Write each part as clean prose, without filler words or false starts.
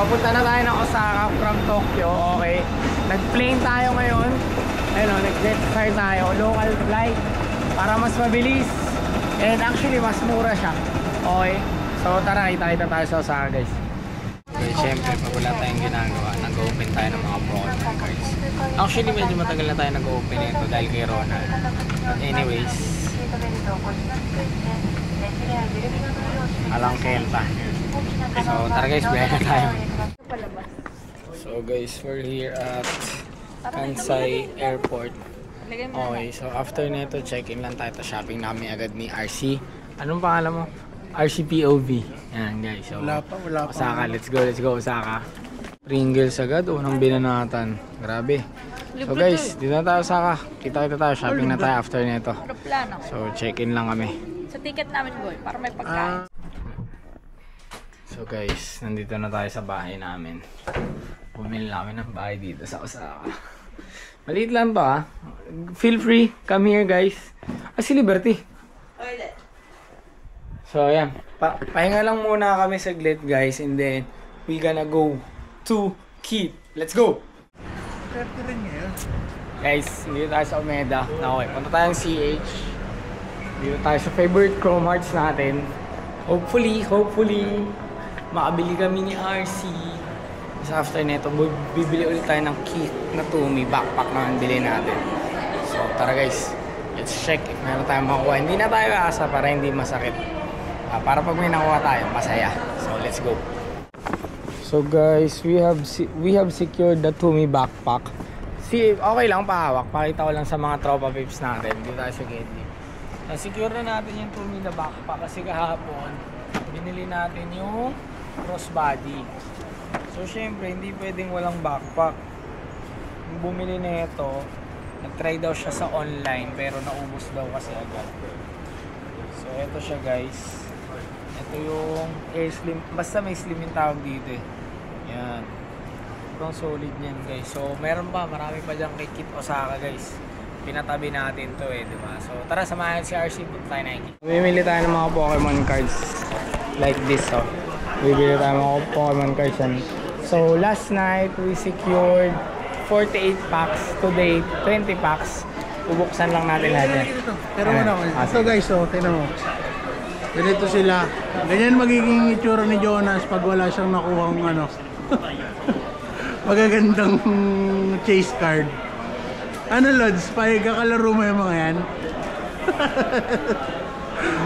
papunta na tayo ng Osaka from Tokyo. Okay. Nag-plane tayo ngayon. Ayun, nag-jet flight tayo. Local flight. Para mas mabilis. And actually, mas mura siya. Okay. So tara, kita-kita tayo sa Osaka guys. Okay, syempre, pag wala tayong ginagawa, nag-open tayo ng mga Pokemon cards. Actually, medyo matagal na tayo nag-open ito dahil kay Ronald. But anyways, alang kenta. So tara guys, biyahe na tayo. So guys, we're here at Kansai Airport. Okay, so after nito, check-in lang tayo. Shopping namin agad ni RC. Anong pangalan mo? RCPOV. Yan guys. So, wala pa. Osaka, let's go Osaka. Pringles agad, unang binanatan. Grabe. So guys, dito na tayo Osaka. Kita-kita tayo, shopping na tayo after nito. So check-in lang kami. Sa ticket namin boy, para may pagkain. So guys, nandito na tayo sa bahay namin. Bumili namin ng bahay dito sa Osaka. Maliit lang ba? Feel free, come here guys. Si Liberty. So ayan, pahinga lang muna kami saglit guys, and then we gonna go to Keith. Let's go! Guys, dito tayo sa Omeda. Okay, punta tayong CH. Dito tayo sa favorite Chrome Hearts natin. Hopefully, makabili kami ni RC. So after neto, bibili ulit tayo ng Keith na Tumi backpack na bili natin. So tara guys, let's check if meron tayong makuha. Hindi na tayo aasa para hindi masakit. Para pag may nakuha tayo, masaya. So let's go. So guys, we have secured the Tumi backpack. See, okay lang pahawak. Pakita ko lang sa mga tropa pips natin. Dito tayo sa Gedli. Na-secure na natin yung Tumi na backpack kasi kahapon binili natin yung crossbody. So syempre, hindi pwedeng walang backpack. Yung bumili na ito, nag-try daw siya sa online pero naubos daw kasi agad. So ito siya guys. Ito yung air slim, basta may slim yung tawag dito eh. Yan. Ito ang solid niyan guys. So meron pa, marami pa dyan kay Kit Osaka guys. Pinatabi natin to eh, di ba? So tara, samahan si RC, punta tayo na yung Kit. Bumili tayo ng mga Pokemon cards like this oh. Bibili tayo ng mga Pokemon cards yan. So last night we secured 48 packs. Today 20 packs. Bubuksan lang natin lahat yan. Pero ano, so guys, oh, tingnan mo. Ganito sila. Ganyan magiging itsura ni Jonas pag wala siyang nakuhang ano. Magagandang chase card. Ano Lods, payag ka kalaro mo yung mga yan?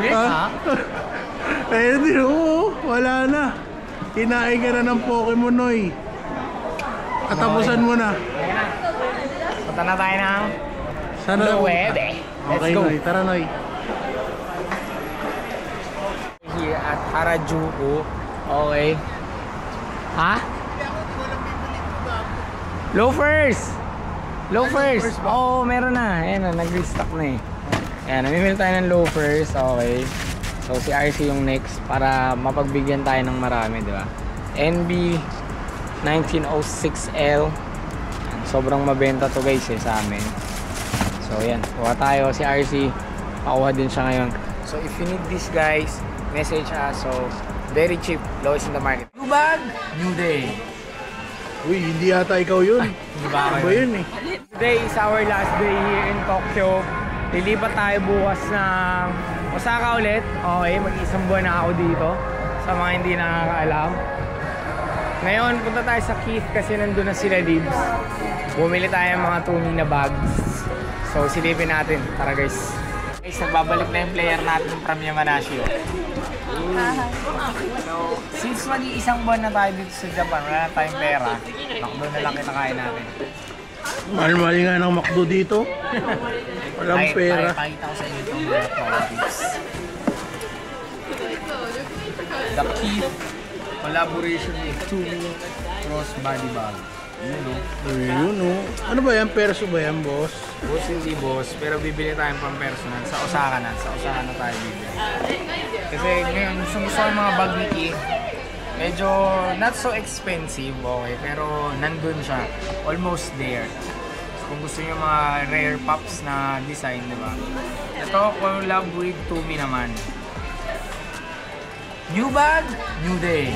Yes ha? Eh di, oo, wala na. Kinain ka na ng Pokemon Noy. Katapusan mo na. Punta na tayo ng Sana Luwebe. Let's okay, go. Noy. Tara Noy. Here at Harajuku. Okay. Ha? Loafers! Loafers! Oo, oh, meron na. Ayan na, nag-restock na eh. Ayan, namimili tayo ng loafers. Okay. So si RC yung next para mapagbigyan tayo ng marami, di ba? NB 1906L. Sobrang mabenta to guys eh sa amin. So ayan, kuha tayo. Si RC, pakuha din siya ngayon. So if you need this guys, message us. So very cheap, lowest in the market. New bag, new day. Uy, hindi yata ikaw yun. Ay, hindi ba ako yun eh. Today is our last day here in Tokyo. Lilipat tayo bukas ng Osaka ulit. Okay, mag-isang buwan na ako dito. Sa mga hindi nakakaalam. Ngayon, punta tayo sa Keith kasi nandun na sila Libs. Bumili tayo ng mga Tumi na bags. So silipin natin. Tara guys. Guys, nagbabalik na yung player natin from Yamanashio. So, since mag-iisang buwan na tayo dito sa Japan, wala na tayong pera. Makdo na lang kinakain natin. Mahal-mahal nga ng McDo dito. Walang pera. Pakita ko sa inyo itong mga products. The Keith collaboration with Tumi crossbody bag. Ayun o. Ano ba yan? Perso ba yan, boss? Boss, hindi boss. Pero bibili tayong pang personal. Sa Osaka na. Sa Osaka na tayo bibili. Kasi ngayon, gusto ang mga bag ni Keith. Medyo not so expensive, okay. Pero nandun siya. Almost there. So, kung gusto nyo mga rare pops na design, diba? Ito, collab with Tumi naman. New bag, new day.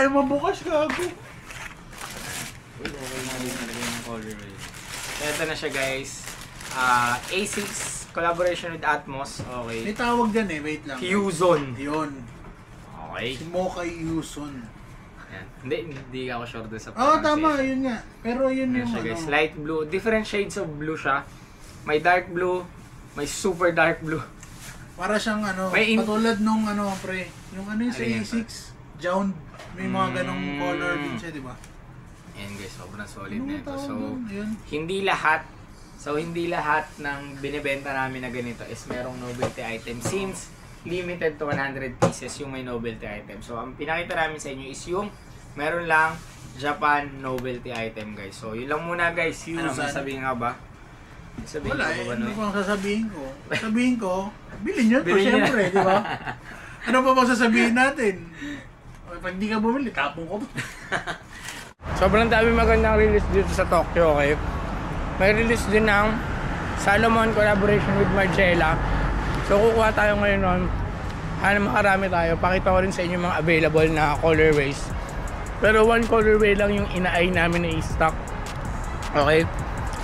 Ayaw mabukas, gago. So, ito na siya guys. A6 collaboration with Atmos. Okay. May tawag dyan wait lang. Fusion. Yun. Okay. Si Mocha Yuson. Yan. Hindi ako sure doon sa Tama, yun nga. Pero yun Ayan yung siya guys. Light blue. Different shades of blue siya. May dark blue. May super dark blue. Para siyang katulad nung pre. Yung yung sa A6. Jound. May mga ganong color din siya, di ba? Ayan guys, sobrang solid na ito. So, Yun. hindi lahat ng binibenta namin na ganito is merong novelty item. Since limited to 100 pieces yung may novelty item. So, ang pinakita namin sa inyo is yung meron lang Japan novelty item guys. So, yun lang muna guys. Ano, may sabihin nga ba? Sabihin Wala ko ba, ano Noy? pang sasabihin ko? Sabihin ko, bilhin nyo to, Bilhin nyo syempre, di ba? Ano pa bang sasabihin natin? Pag di ka bumili, tapong ko. Sobrang dami magandang release dito sa Tokyo, okay? May release din ng Salomon collaboration with Margiela. So kukuha tayo ngayon nun. Makarami tayo. Pakita ko rin sa inyo mga available na colorways. Pero one colorway lang yung inaay namin na i-stock. Okay?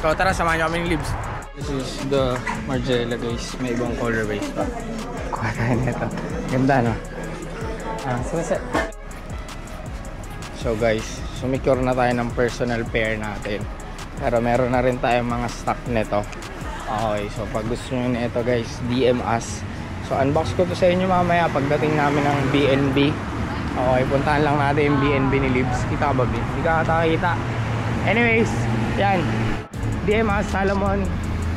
So tara, samahan nyo kami ng Libs. This is the Margiela guys. May ibang colorways pa. Kuha tayo nito. Ganda no? So guys, sumicure na tayo ng personal pair natin. Pero meron na rin tayong mga stock nito. Okay, so pag gusto nyo nito guys, DM us. So unbox ko to sa inyo mamaya pagdating namin ng BNB. Okay, puntahan lang natin yung BNB ni Libs. Kita ka ba, Bin? Hindi ka kita. Anyways, yan. DM us, Salomon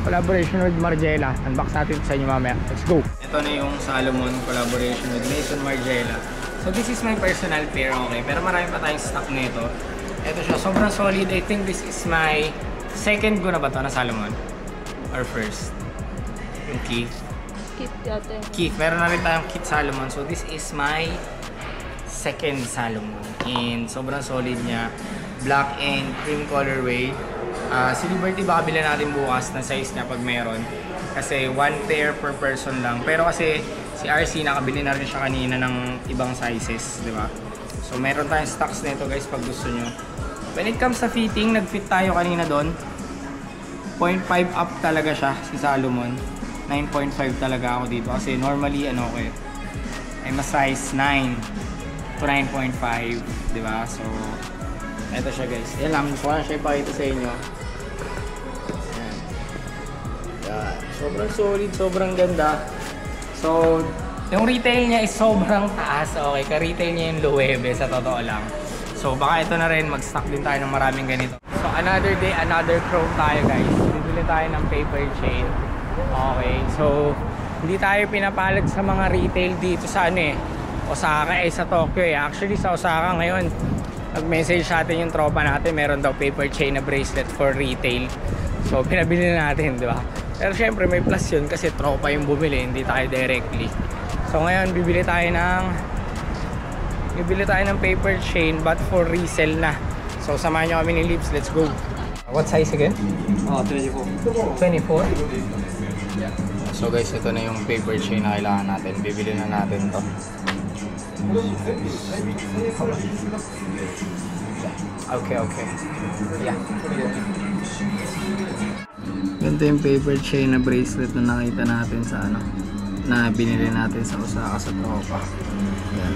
collaboration with Margiela. Unbox natin sa inyo mamaya. Let's go! Ito na yung Salomon collaboration with Maison Margiela. So this is my personal pair, okay? Pero marami pa tayong stock nito. Ito siya, sobrang solid. I think this is my second go na ba ito na Salomon? Or first? Yung Keith. Keep yate. Keith, meron na rin tayong Keith Salomon. So this is my second Salomon. And sobrang solid niya. Black and cream colorway. Si Liberty baka bilhin natin bukas na size niya pag meron. Kasi one pair per person lang. Pero kasi si RC nakabili na rin siya kanina ng ibang sizes, di ba? So meron tayong stocks nito guys pag gusto nyo. When it comes sa fitting, nag-fit tayo kanina doon. 0.5 up talaga siya si Salomon. 9.5 talaga ako dito. Kasi normally ano ko eh. I'm a size 9 to 9.5, di ba? So eto siya guys. Yan lang, gusto ko lang siya ipakita sa inyo. Yan. Sobrang solid, sobrang ganda. So, yung retail niya is sobrang taas. Okay, ka-retail niya yung Loewe sa totoo lang. So, baka ito na rin, mag-stock din tayo ng maraming ganito. So, another day, another chrome tayo guys. Bibili tayo ng paper chain. Okay, so, hindi tayo pinapalad sa mga retail dito sa ano eh. Osaka sa Tokyo eh. Actually, sa Osaka ngayon, nag-message sa atin yung tropa natin, meron daw paper chain na bracelet for retail. So, pinabili na natin, di ba? Pero syempre, may plus yun kasi tropa yung bumili, hindi tayo directly. So, ngayon, bibili tayo ng paper chain but for resell na. So, samahan nyo kami ni Lips. Let's go! What size again? 24. 24? So, guys, ito na yung paper chain na kailangan natin. Bibili na natin to. Okay. Yeah. Ganito yung paper chain na bracelet na nakita natin sa ano, na binili natin sa Osaka sa tropa. Yan.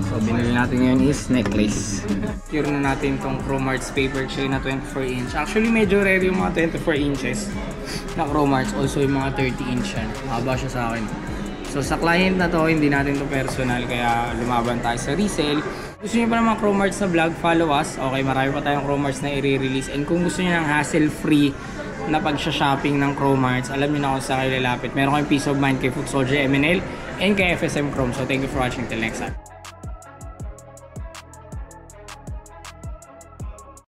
So binili natin ngayon is necklace. Secure na natin tong Chromarts paper chain na 24 inch. Actually medyo rare yung mga 24 inches na Chromarts. Also yung mga 30 inch yan. Mahaba siya sa akin. So sa client na to, hindi natin to personal kaya lumaban tayo sa resale. Gusto niyo pa naman Chromarts na vlog, follow us. Okay, marami pa tayong Chromarts na i-release. And kung gusto niyo ng hassle-free na pag-shopping ng Chromarts, alam niyo na kung saan kayo lalapit. Meron kayong peace of mind kay Foot Soldier MNL and kay FSM Chrome. So thank you for watching. Till next time.